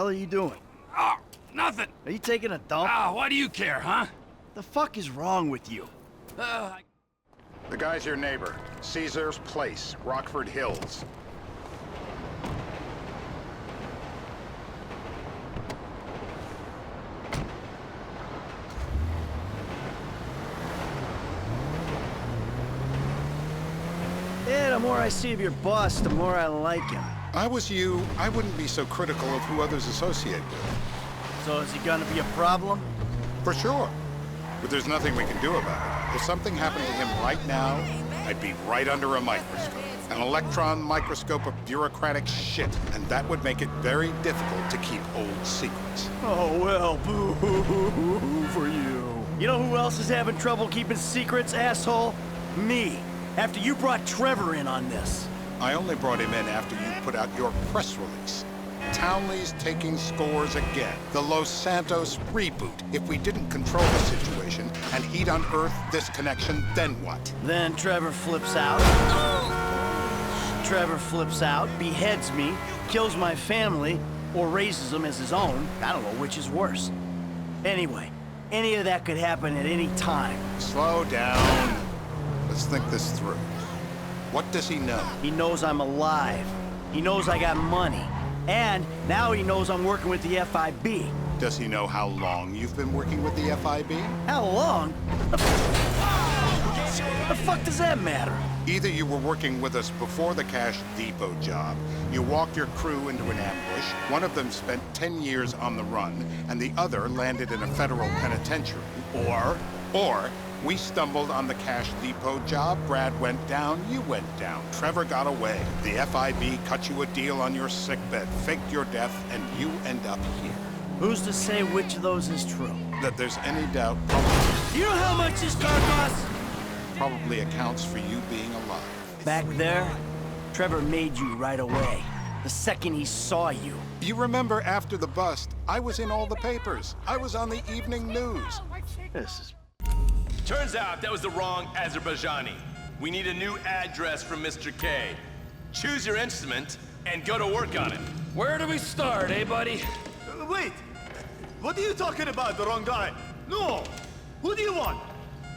hell are you doing? Oh, nothing. Are you taking a dump? Ah, why do you care, huh? The fuck is wrong with you? The guy's your neighbor. Caesar's Place, Rockford Hills. Yeah, the more I see of your boss, the more I like him. I was you, I wouldn't be so critical of who others associate with. So is he gonna be a problem? For sure. But there's nothing we can do about it. If something happened to him right now, I'd be right under a microscope. An electron microscope of bureaucratic shit. And that would make it very difficult to keep old secrets. Oh, well, boo-hoo-hoo for you. You know who else is having trouble keeping secrets, asshole? Me. After you brought Trevor in on this. I only brought him in after you put out your press release. Townley's taking scores again. The Los Santos reboot. If we didn't control the situation and he'd unearthed this connection, then what? Then Trevor flips out. Trevor flips out, beheads me, kills my family, or raises them as his own. I don't know which is worse. Anyway, any of that could happen at any time. Slow down. Let's think this through. What does he know? He knows I'm alive. He knows I got money. And now he knows I'm working with the FIB. Does he know how long you've been working with the FIB? How long? The fuck does that matter? Either you were working with us before the Cash Depot job, you walked your crew into an ambush, one of them spent 10 years on the run, and the other landed in a federal penitentiary. Or we stumbled on the Cash Depot job, Brad went down, you went down. Trevor got away. The FIB cut you a deal on your sickbed, faked your death, and you end up here. Who's to say which of those is true? That there's any doubt You know how much this car costs? probably accounts for you being alive. Back there, Trevor made you right away. The second he saw you. You remember after the bust, I was in all the papers. I was on the evening news. This is... Turns out that was the wrong Azerbaijani. We need a new address from Mr. K. Choose your instrument and go to work on it. Where do we start, eh, buddy? Wait! What are you talking about, the wrong guy? No! Who do you want?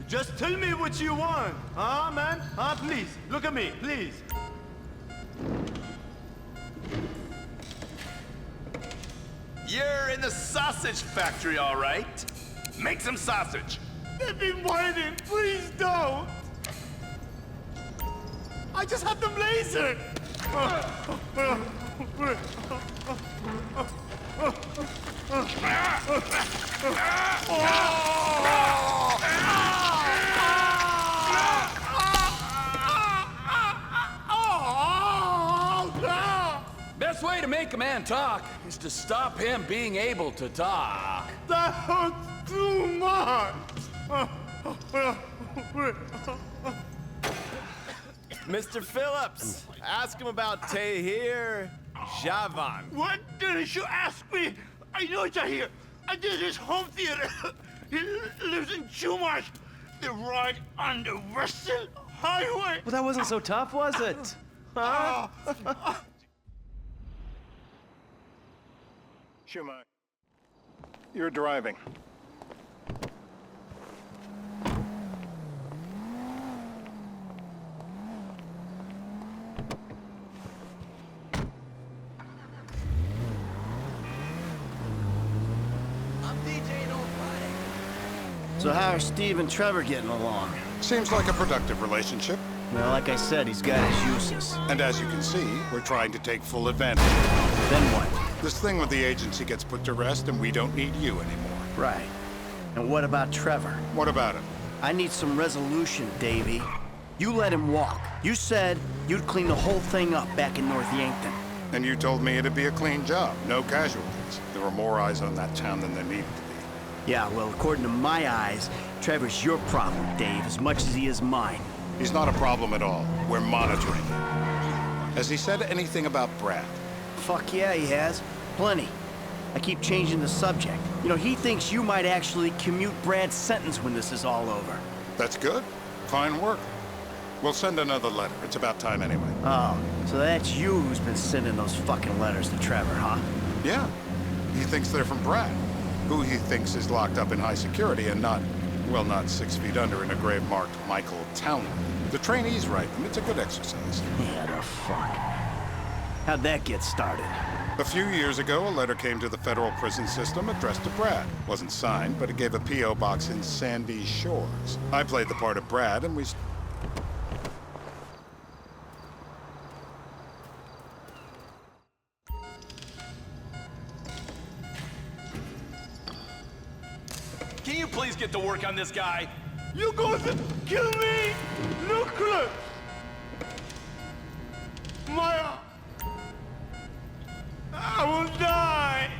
Just tell me what you want. Huh, man? Huh, please. Look at me, please. You're in the sausage factory, all right? Make some sausage. They've been whining. Please don't. I just had them lasered. Best way to make a man talk is to stop him being able to talk. That hurts too much. Mr. Phillips, ask him about Tahir Javan. What did you ask me? I know Tahir. I did his home theater. He lives in Chumash. They're right on the Western Highway. Well, that wasn't so tough, was it? Huh? Schumacher, you're driving. So how are Steve and Trevor getting along? Seems like a productive relationship. Well, like I said, he's got his uses. And as you can see, we're trying to take full advantage. Then what? This thing with the agency gets put to rest and we don't need you anymore. Right. And what about Trevor? What about it? I need some resolution, Davey. You let him walk. You said you'd clean the whole thing up back in North Yankton. And you told me it'd be a clean job, no casualties. There were more eyes on that town than there needed to be. Yeah, well, according to my eyes, Trevor's your problem, Dave, as much as he is mine. He's not a problem at all. We're monitoring him. Has he said anything about Brad? Fuck yeah, he has. Plenty. I keep changing the subject. You know, he thinks you might actually commute Brad's sentence when this is all over. That's good. Fine work. We'll send another letter. It's about time anyway. Oh, so that's you who's been sending those fucking letters to Trevor, huh? Yeah. He thinks they're from Brad, who he thinks is locked up in high security and not, well, not 6 feet under in a grave marked Michael Townley. The trainees write them. It's a good exercise. Yeah, the fuck. How'd that get started? A few years ago, a letter came to the federal prison system addressed to Brad. Wasn't signed, but it gave a P.O. box in Sandy Shores. I played the part of Brad, and we... Can you please get to work on this guy? You going to kill me? Nuclear! Maya! I will die!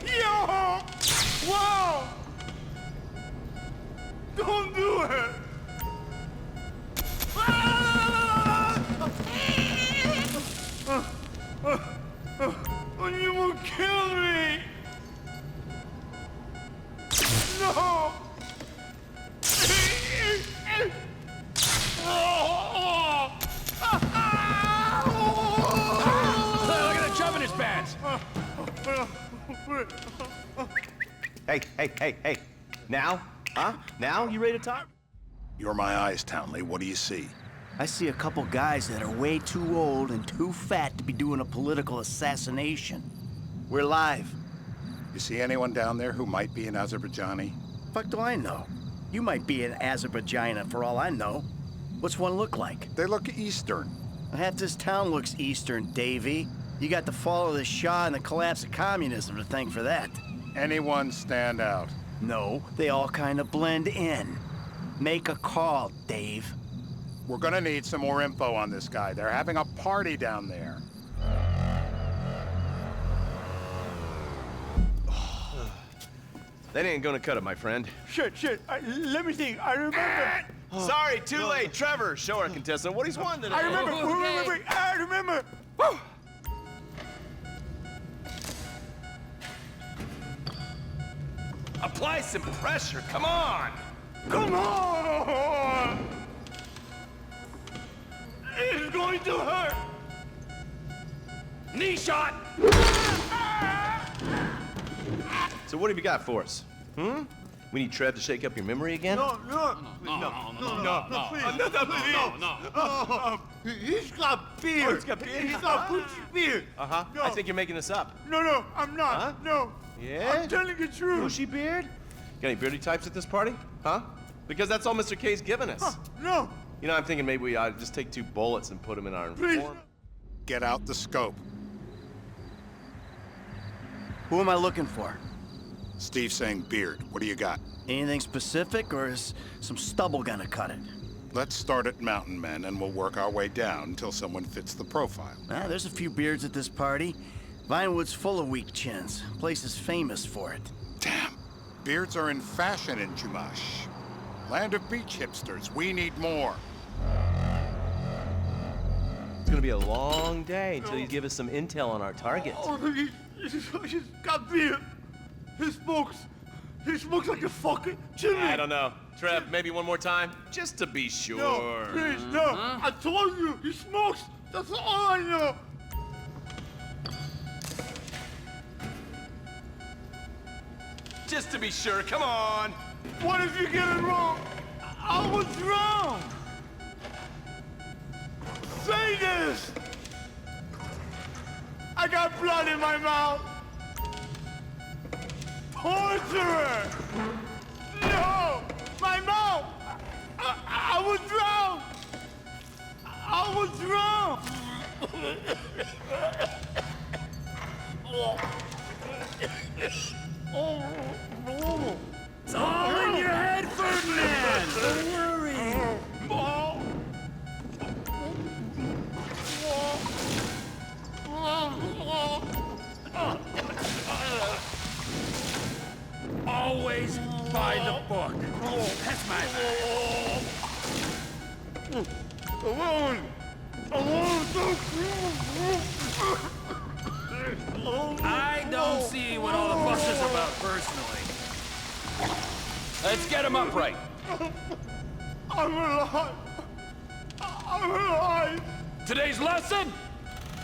Yo! Wow! Don't do it! You will kill me! No! Look at the jump in his pants! Hey. Now? Huh? Now you ready to talk? You're my eyes, Townley. What do you see? I see a couple guys that are way too old and too fat to be doing a political assassination. We're live. You see anyone down there who might be an Azerbaijani? Fuck do I know? You might be an Azerbaijani for all I know. What's one look like? They look Eastern. Half this town looks Eastern, Davy. You got the fall of the Shah and the collapse of communism to thank for that. Anyone stand out? No, they all kind of blend in. Make a call, Dave. We're gonna need some more info on this guy. They're having a party down there. That ain't gonna cut it, my friend. Shit. Let me think. I remember. Sorry, too late. Trevor, show our contestant what he's won today. I remember. I remember. Woo! Apply some pressure, come on! Come on! It's going to hurt. Knee shot! So what have you got for us? We need Trev to shake up your memory again? No, he's got beard. Oh, he's got beard? He's got Gucci beard. Uh-huh. No. I think you're making this up. No, I'm not. Huh? No. Yeah? I'm telling the truth. Bushy beard? Got any beardy types at this party? Huh? Because that's all Mr. K's given us. No, You know, I'm thinking maybe we ought to just take 2 bullets and put them in our please. inform. Get out the scope. Who am I looking for? Steve saying beard. What do you got? Anything specific, or is some stubble gonna cut it? Let's start at Mountain Men, and we'll work our way down until someone fits the profile. There's a few beards at this party. Vinewood's full of weak chins. Place is famous for it. Damn. Beards are in fashion in Chumash. Land of beach hipsters. We need more. It's gonna be a long day until you give us some intel on our target. Oh, he's got beard. He smokes like a fucking chimney. I don't know. Trev, maybe one more time? Just to be sure. No, please, no. I told you, he smokes. That's all I know. Just to be sure, come on! What if you get it wrong? I will drown. Say this. I got blood in my mouth. Torturer. No, my mouth. I will drown. I will drown. It's all in your head, Ferdinand! Don't worry! Always by the book. That's my man. Alone. I don't see what all the fuss is about personally. Let's get him upright. I'm alive. I'm alive. Today's lesson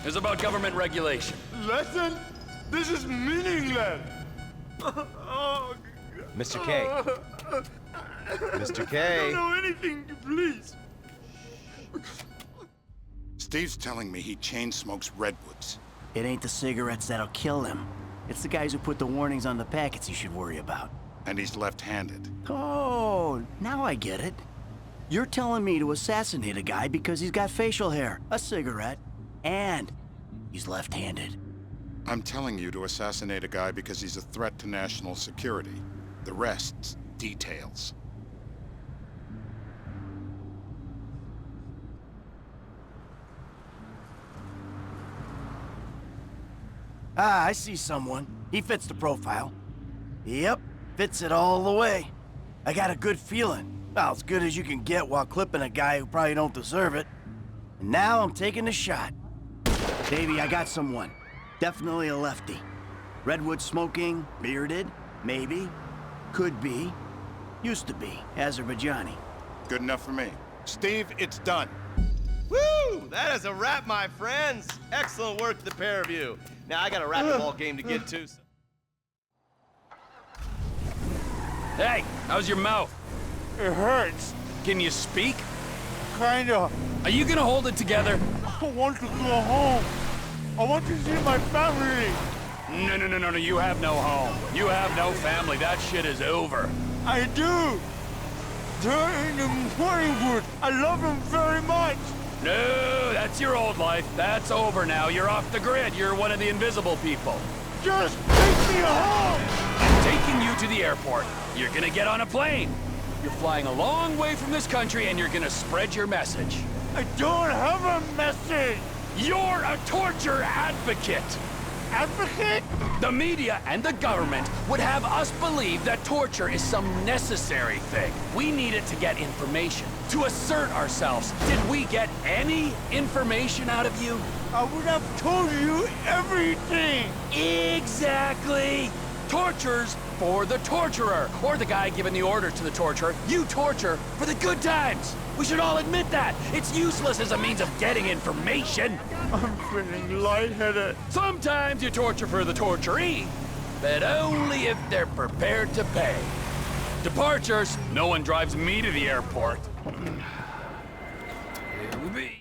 is about government regulation. Lesson? This is meaningless. Oh, Mr. K. Mr. I K. don't know anything, please. Steve's telling me he chain smokes redwoods. It ain't the cigarettes that'll kill him. It's the guys who put the warnings on the packets you should worry about. And he's left-handed. Oh, now I get it. You're telling me to assassinate a guy because he's got facial hair, a cigarette, and he's left-handed. I'm telling you to assassinate a guy because he's a threat to national security. The rest's details. Ah, I see someone. He fits the profile. Yep, fits it all the way. I got a good feeling. Well, as good as you can get while clipping a guy who probably don't deserve it. And now I'm taking the shot. Baby, I got someone. Definitely a lefty. Redwood smoking, bearded, maybe. Could be. Used to be. Azerbaijani. Good enough for me. Steve, it's done. Woo! That is a wrap, my friends. Excellent work, the pair of you. Now I got a racquetball game to get to. Hey, how's your mouth? It hurts. Can you speak? Kinda. Are you gonna hold it together? I want to go home. I want to see my family. No, you have no home. You have no family. That shit is over. I do. They're in the morning wood. I love them very much. No, that's your old life. That's over now. You're off the grid. You're one of the invisible people. Just take me home. I'm taking you to the airport. You're gonna get on a plane. You're flying a long way from this country and you're gonna spread your message. I don't have a message. You're a torture advocate. Advocate? The media and the government would have us believe that torture is some necessary thing. We need it to get information, to assert ourselves. Did we get any information out of you? I would have told you everything. Exactly! Torture's for the torturer, or the guy giving the order to the torturer. You torture for the good times. We should all admit that. It's useless as a means of getting information. I'm feeling lightheaded. Sometimes you torture for the torturee, but only if they're prepared to pay. Departures, no one drives me to the airport. Here we be.